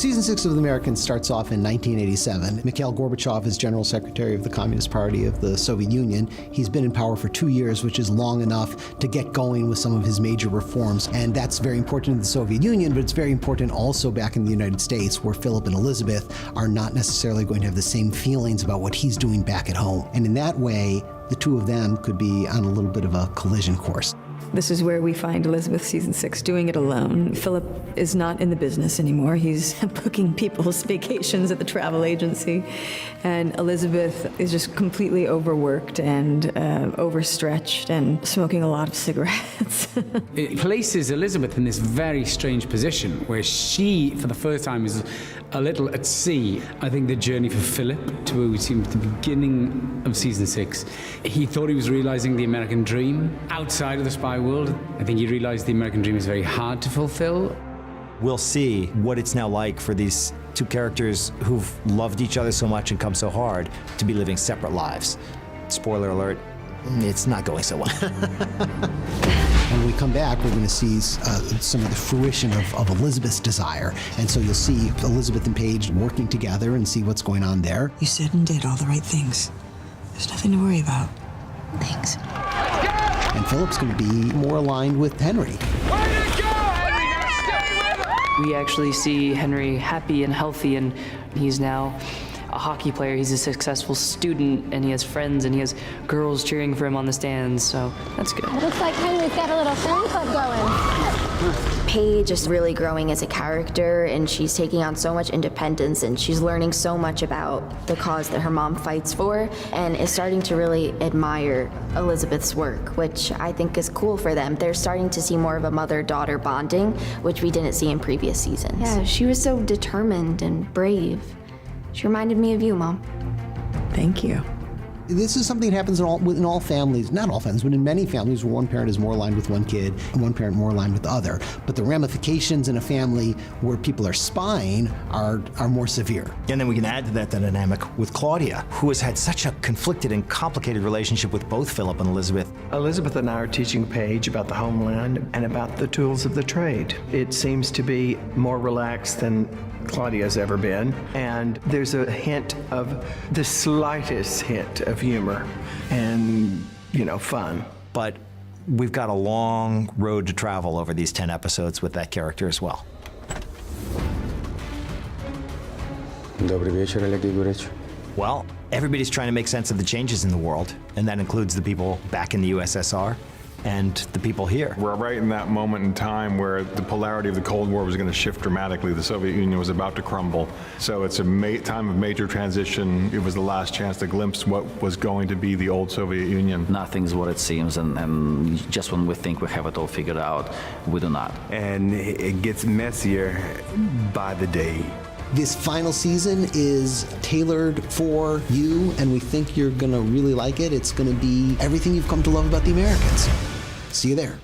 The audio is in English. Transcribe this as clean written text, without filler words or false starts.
Season 6 of The Americans starts off in 1987. Mikhail Gorbachev is General Secretary of the Communist Party of the Soviet Union. He's been in power for 2 years, which is long enough to get going with some of his major reforms. And that's very important in the Soviet Union, but it's very important also back in the United States, where Philip and Elizabeth are not necessarily going to have the same feelings about what he's doing back at home. And in that way, the two of them could be on a little bit of a collision course. This is where we find Elizabeth, season 6, doing it alone. Philip is not in the business anymore. He's booking people's vacations at the travel agency. And Elizabeth is just completely overworked and overstretched and smoking a lot of cigarettes. It places Elizabeth in this very strange position where she, for the first time, is a little at sea. I think the journey for Philip, to where we see him at the beginning of season 6, he thought he was realizing the American dream outside of the spy world. I think he realized the American dream is very hard to fulfill. We'll see what it's now like for these two characters who've loved each other so much and come so hard to be living separate lives. Spoiler alert, it's not going so well. When we come back, we're going to see some of the fruition of Elizabeth's desire. And so you'll see Elizabeth and Paige working together and see what's going on there. You said and did all the right things. There's nothing to worry about. Thanks. And Philip's going to be more aligned with Henry. We actually see Henry happy and healthy, and he's now a hockey player. He's a successful student, and he has friends, and he has girls cheering for him on the stands, so that's good. It looks like Henry's got a little fan club going. Paige is really growing as a character, and she's taking on so much independence, and she's learning so much about the cause that her mom fights for, and is starting to really admire Elizabeth's work, which I think is cool for them. They're starting to see more of a mother-daughter bonding, which we didn't see in previous seasons. Yeah, she was so determined and brave. She reminded me of you, Mom. Thank you. This is something that happens in all families, not all families, but in many families where one parent is more aligned with one kid and one parent more aligned with the other. But the ramifications in a family where people are spying are more severe. And then we can add to that dynamic with Claudia, who has had such a conflicted and complicated relationship with both Philip and Elizabeth. Elizabeth and I are teaching Paige about the homeland and about the tools of the trade. It seems to be more relaxed than Claudia's ever been, and there's a hint of the slightest hint of humor and, fun. But we've got a long road to travel over these 10 episodes with that character as well. Well, everybody's trying to make sense of the changes in the world, and that includes the people back in the USSR and the people here. We're right in that moment in time where the polarity of the Cold War was going to shift dramatically. The Soviet Union was about to crumble. So it's a time of major transition. It was the last chance to glimpse what was going to be the old Soviet Union. Nothing's what it seems, and just when we think we have it all figured out, we do not. And it gets messier by the day. This final season is tailored for you, and we think you're going to really like it. It's going to be everything you've come to love about The Americans. See you there.